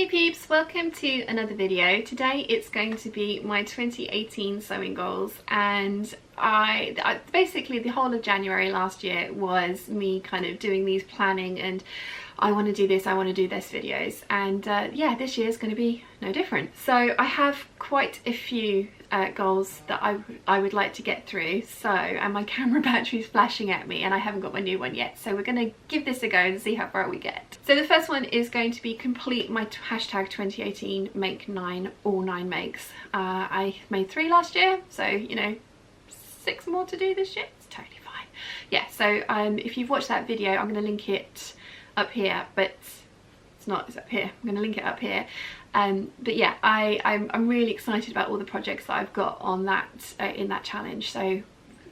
Hey peeps, welcome to another video. Today it's going to be my 2018 sewing goals, and I basically the whole of January last year was me kind of doing these planning and I want to do this, I want to do this videos, and yeah, this year is going to be no different. So I have quite a few goals that I would like to get through, so, and my camera battery is flashing at me and I haven't got my new one yet, so we're going to give this a go and see how far we get. So the first one is going to be complete my hashtag 2018 make 9, all 9 makes. I made 3 last year, so you know, 6 more to do this year. It's totally fine. Yeah, so if you've watched that video, I'm going to link it up here, but it's not, it's up here. I'm going to link it up here. But yeah, I'm really excited about all the projects that I've got on that in that challenge, so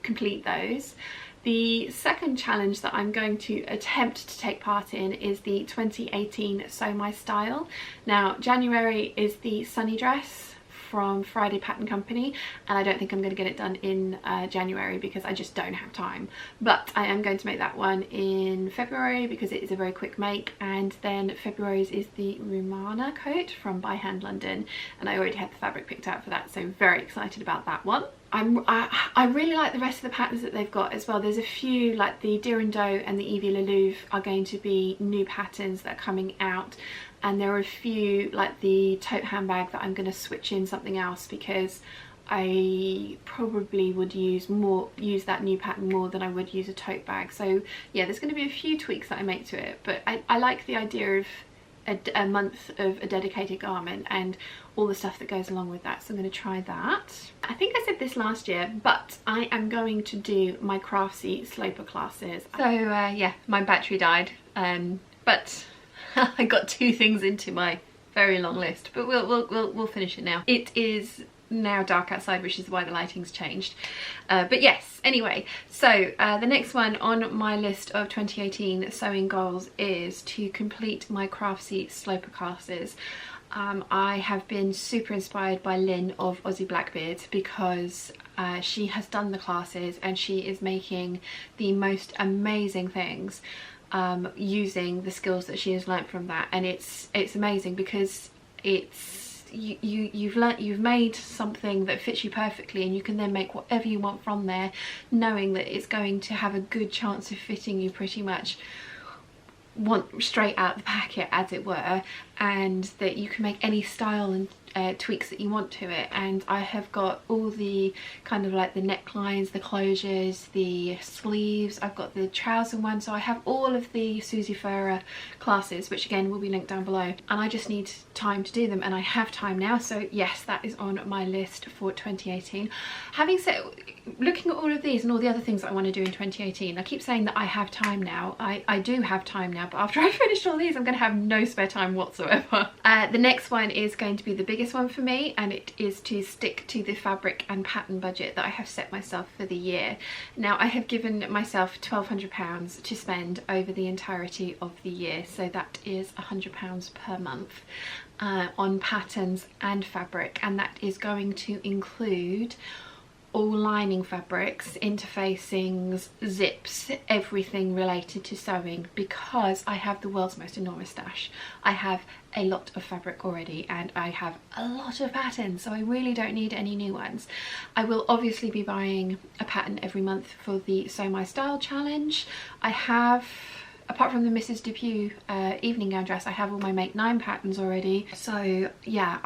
complete those. The second challenge that I'm going to attempt to take part in is the 2018 Sew My Style. Now, January is the sunny dress from Friday Pattern Company, and I don't think I'm going to get it done in January because I just don't have time, but I am going to make that one in February because it is a very quick make. And then February's is the Rumana coat from By Hand London, and I already had the fabric picked out for that, so very excited about that one. I really like the rest of the patterns that they've got as well. There's a few, like the Dirando and the Evie Lelouve are going to be new patterns that are coming out, and there are a few, like the tote handbag, that I'm going to switch in something else because I probably would use that new pattern more than I would use a tote bag. So yeah, there's going to be a few tweaks that I make to it, but I like the idea of a month of a dedicated garment and all the stuff that goes along with that, so I'm going to try that. I think I said this last year, but I am going to do my Craftsy sloper classes. So yeah, my battery died, but I got 2 things into my very long list, but we'll finish it now. It is now dark outside, which is why the lighting's changed, but yes, anyway, so the next one on my list of 2018 sewing goals is to complete my Craftsy sloper classes. I have been super inspired by Lynn of Aussie Blackbeard because she has done the classes and she is making the most amazing things using the skills that she has learnt from that, and it's amazing because it's you've made something that fits you perfectly, and you can then make whatever you want from there, knowing that it's going to have a good chance of fitting you pretty much straight out the packet, as it were, and that you can make any style and tweaks that you want to it. And I have got all the kind of like the necklines, the closures, the sleeves, I've got the trouser one, so I have all of the Susie Ferrer classes, which again will be linked down below, and I just need time to do them, and I have time now, so yes, that is on my list for 2018. Having said, looking at all of these and all the other things that I want to do in 2018, I keep saying that I have time now. I do have time now, but after I finish all these I'm going to have no spare time whatsoever. The next one is going to be the biggest one for me, and it is to stick to the fabric and pattern budget that I have set myself for the year. Now, I have given myself £1,200 to spend over the entirety of the year, so that is £100 per month on patterns and fabric, and that is going to include all lining fabrics, interfacings, zips, everything related to sewing, because I have the world's most enormous stash. I have a lot of fabric already and I have a lot of patterns, so I really don't need any new ones. I will obviously be buying a pattern every month for the Sew My Style challenge. I have, apart from the Mrs. Depew evening gown dress, I have all my Make 9 patterns already. So yeah,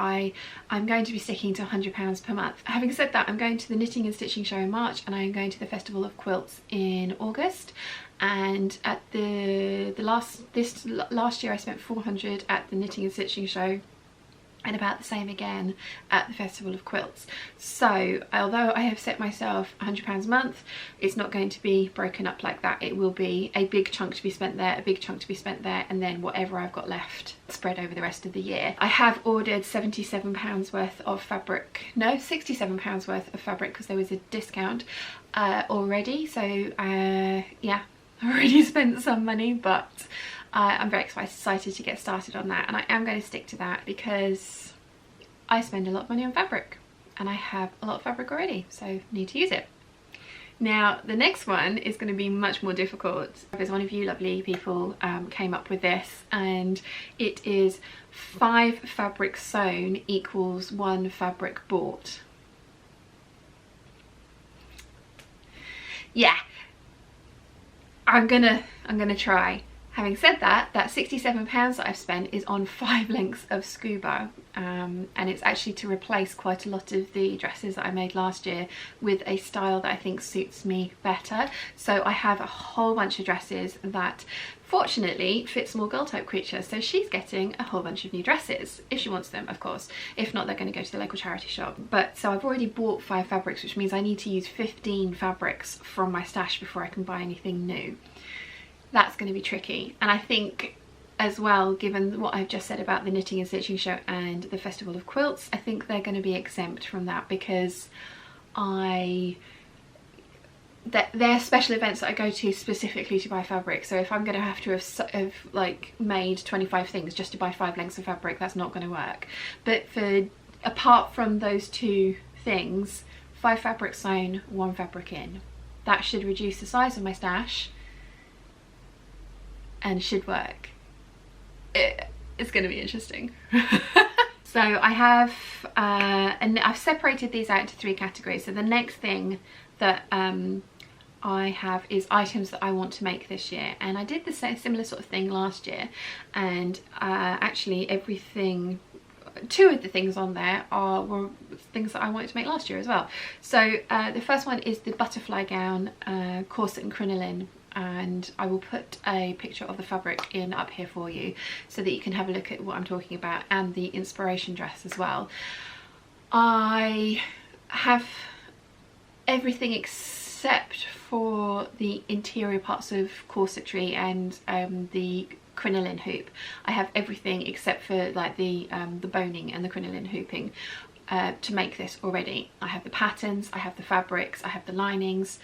I'm going to be sticking to £100 per month. Having said that, I'm going to the Knitting and Stitching Show in March, and I'm going to the Festival of Quilts in August. And at last year I spent £400 at the Knitting and Stitching Show, and about the same again at the Festival of Quilts. So although I have set myself £100 a month, it's not going to be broken up like that. It will be a big chunk to be spent there, a big chunk to be spent there, and then whatever I've got left spread over the rest of the year. I have ordered £77 worth of fabric, no, £67 worth of fabric, because there was a discount already. So yeah, I already spent some money, but I'm very excited to get started on that, and I am going to stick to that because I spend a lot of money on fabric and I have a lot of fabric already, so need to use it. Now the next one is going to be much more difficult. There's one of you lovely people came up with this, and it is 5 fabrics sewn equals 1 fabric bought. Yeah, I'm gonna try. Having said that, that £67 that I've spent is on 5 lengths of scuba, and it's actually to replace quite a lot of the dresses that I made last year with a style that I think suits me better. So I have a whole bunch of dresses that fortunately fit small girl type creature, so she's getting a whole bunch of new dresses, if she wants them of course. If not, they're going to go to the local charity shop. But so I've already bought 5 fabrics, which means I need to use 15 fabrics from my stash before I can buy anything new. That's going to be tricky, and I think as well, given what I've just said about the knitting and stitching show and the festival of quilts, I think they're going to be exempt from that, because they're special events that I go to specifically to buy fabric. So if I'm going to have like made 25 things just to buy 5 lengths of fabric, that's not going to work. But apart from those 2 things, 5 fabrics sewn, 1 fabric in, that should reduce the size of my stash and should work. It's going to be interesting. So I have and I've separated these out into 3 categories. So the next thing that I have is items that I want to make this year, and I did the similar sort of thing last year, and actually everything, 2 of the things on there were things that I wanted to make last year as well. So the first one is the butterfly gown, corset and crinoline, and I will put a picture of the fabric in up here for you so that you can have a look at what I'm talking about, and the inspiration dress as well. I have everything except for the interior parts of corsetry and the crinoline hoop. I have everything except for like the boning and the crinoline hooping to make this already. I have the patterns, I have the fabrics, I have the linings.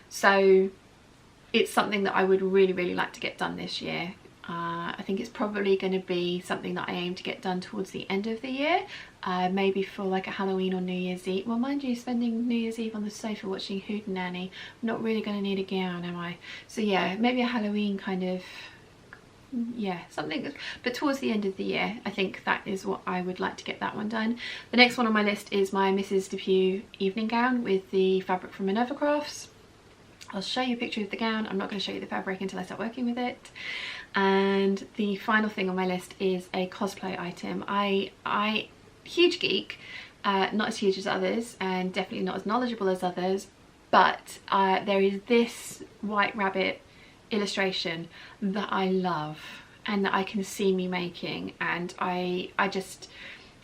So it's something that I would really like to get done this year. I think it's probably going to be something that I aim to get done towards the end of the year, maybe for like a Halloween or New Year's Eve. Well, mind you, spending New Year's Eve on the sofa watching Hootenanny, I'm not really going to need a gown, am I? So yeah, maybe a Halloween kind of, yeah, something, but towards the end of the year, I think that is what I would like to get that one done. The next one on my list is my Mrs. Depew evening gown with the fabric from Minerva Crafts. I'll show you a picture of the gown. I'm not going to show you the fabric until I start working with it. And the final thing on my list is a cosplay item. I huge geek, not as huge as others and definitely not as knowledgeable as others, but there is this White Rabbit illustration that I love and that I can see me making, and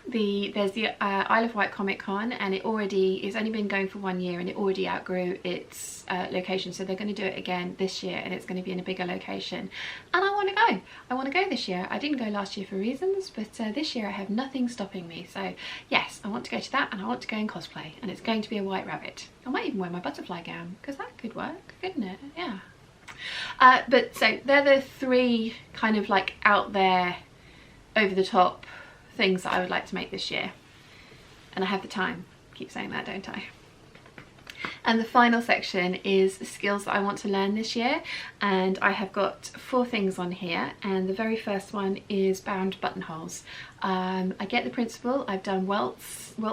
there's the Isle of Wight Comic Con, and it's only been going for 1 year and it already outgrew its location, so they're going to do it again this year, and it's going to be in a bigger location, and I want to go this year. I didn't go last year for reasons, but this year I have nothing stopping me. So yes, I want to go to that, and I want to go in cosplay, and it's going to be a white rabbit. I might even wear my butterfly gown, because that could work, couldn't it? Yeah. But so they're the 3 kind of like out there, over the top things that I would like to make this year, and I have the time. Keep saying that, don't I? And the final section is skills that I want to learn this year, and I have got 4 things on here, and the very first one is bound buttonholes. I get the principle. I've done welt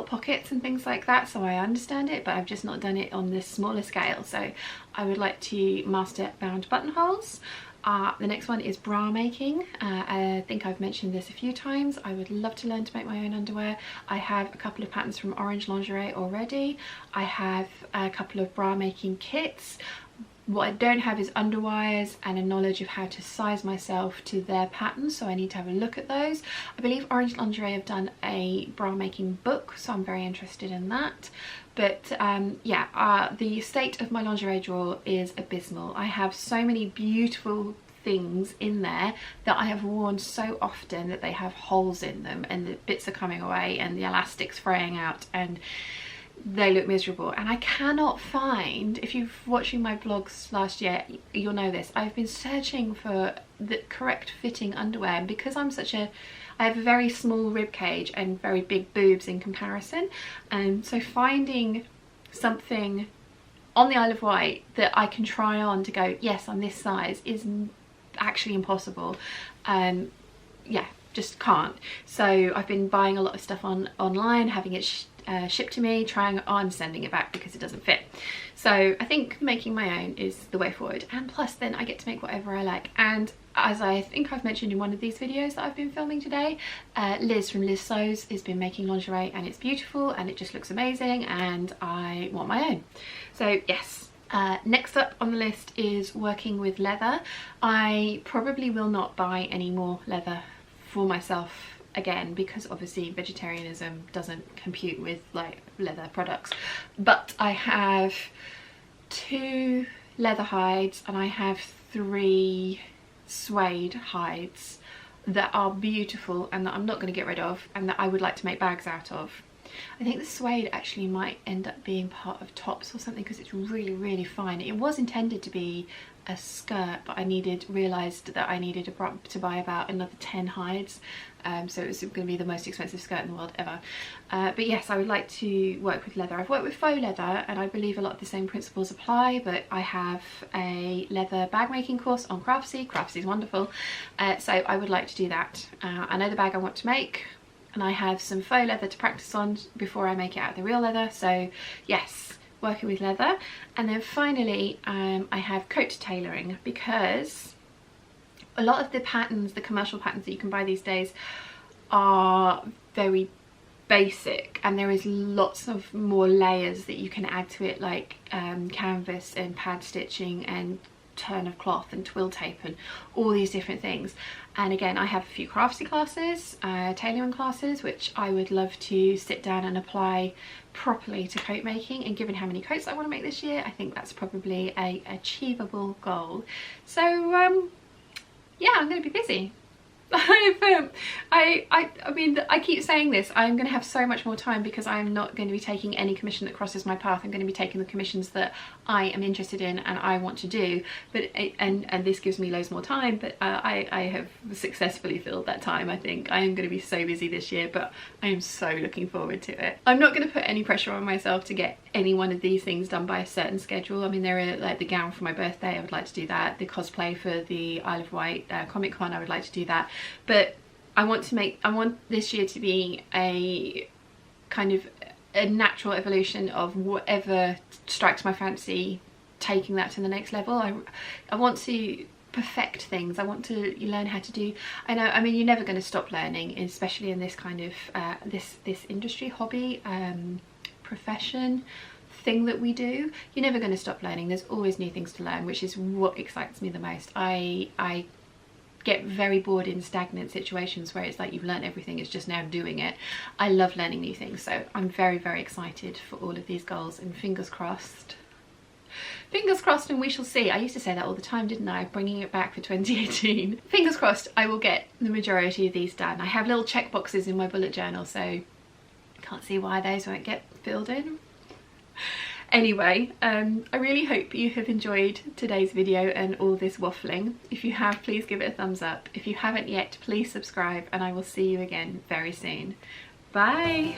pockets and things like that, so I understand it, but I've just not done it on this smaller scale, so I would like to master bound buttonholes. The next one is bra making. I think I've mentioned this a few times. I would love to learn to make my own underwear. I have a couple of patterns from Orange Lingerie already. I have a couple of bra making kits. What I don't have is underwires and a knowledge of how to size myself to their patterns, so I need to have a look at those. I believe Orange Lingerie have done a bra making book, so I'm very interested in that. But yeah, the state of my lingerie drawer is abysmal. I have so many beautiful things in there that I have worn so often that they have holes in them, and the bits are coming away and the elastic's fraying out, and they look miserable. And I cannot find, if you've watching my vlogs last year, you'll know this, I've been searching for the correct fitting underwear, and because I have a very small rib cage and very big boobs in comparison, and so finding something on the Isle of Wight that I can try on to go, yes, I'm this size, is actually impossible. Yeah, just can't. So I've been buying a lot of stuff online, having it shipped to me, trying it on, sending it back because it doesn't fit. So I think making my own is the way forward, and plus then I get to make whatever I like. And as I think I've mentioned in one of these videos that I've been filming today, Liz from Liz Sews has been making lingerie, and it's beautiful and it just looks amazing, and I want my own. So yes. Next up on the list is working with leather. I probably will not buy any more leather for myself again, because obviously vegetarianism doesn't compute with like leather products, but I have 2 leather hides and I have 3 suede hides that are beautiful and that I'm not going to get rid of, and that I would like to make bags out of. I think the suede actually might end up being part of tops or something, because it's really fine. It was intended to be a skirt, but I realised that I needed to buy about another 10 hides, so it was going to be the most expensive skirt in the world ever. But yes, I would like to work with leather. I've worked with faux leather and I believe a lot of the same principles apply, but I have a leather bag making course on Craftsy. Craftsy is wonderful, so I would like to do that. I know the bag I want to make, and I have some faux leather to practice on before I make it out of the real leather. So yes, working with leather. And then finally I have coat tailoring, because a lot of the patterns, the commercial patterns that you can buy these days, are very basic, and there is lots of more layers that you can add to it, like canvas and pad stitching and turn of cloth and twill tape and all these different things. And again, I have a few craftsy classes, tailoring classes, which I would love to sit down and apply properly to coat making, and given how many coats I want to make this year, I think that's probably a achievable goal. So yeah, I'm going to be busy. I mean, I keep saying this, I'm going to have so much more time because I'm not going to be taking any commission that crosses my path. I'm going to be taking the commissions that I am interested in and I want to do, but and this gives me loads more time, but I have successfully filled that time. I think I am going to be so busy this year, but I am so looking forward to it. I'm not going to put any pressure on myself to get any one of these things done by a certain schedule. I mean, there are like the gown for my birthday, I would like to do that. The cosplay for the Isle of Wight Comic Con, I would like to do that. But I want this year to be a kind of a natural evolution of whatever strikes my fancy, taking that to the next level. I want to perfect things. I want to learn how to do, I mean, you're never going to stop learning, especially in this kind of this industry, hobby, profession thing that we do. You're never going to stop learning. There's always new things to learn, which is what excites me the most. I get very bored in stagnant situations where it's like you've learned everything, it's just now doing it. I love learning new things, so I'm very excited for all of these goals, and fingers crossed and we shall see. I used to say that all the time, didn't I? Bringing it back for 2018. Fingers crossed I will get the majority of these done. I have little check boxes in my bullet journal, so I can't see why those won't get filled in. Anyway, I really hope you have enjoyed today's video and all this waffling. If you have, please give it a thumbs up. If you haven't yet, please subscribe, and I will see you again very soon. Bye!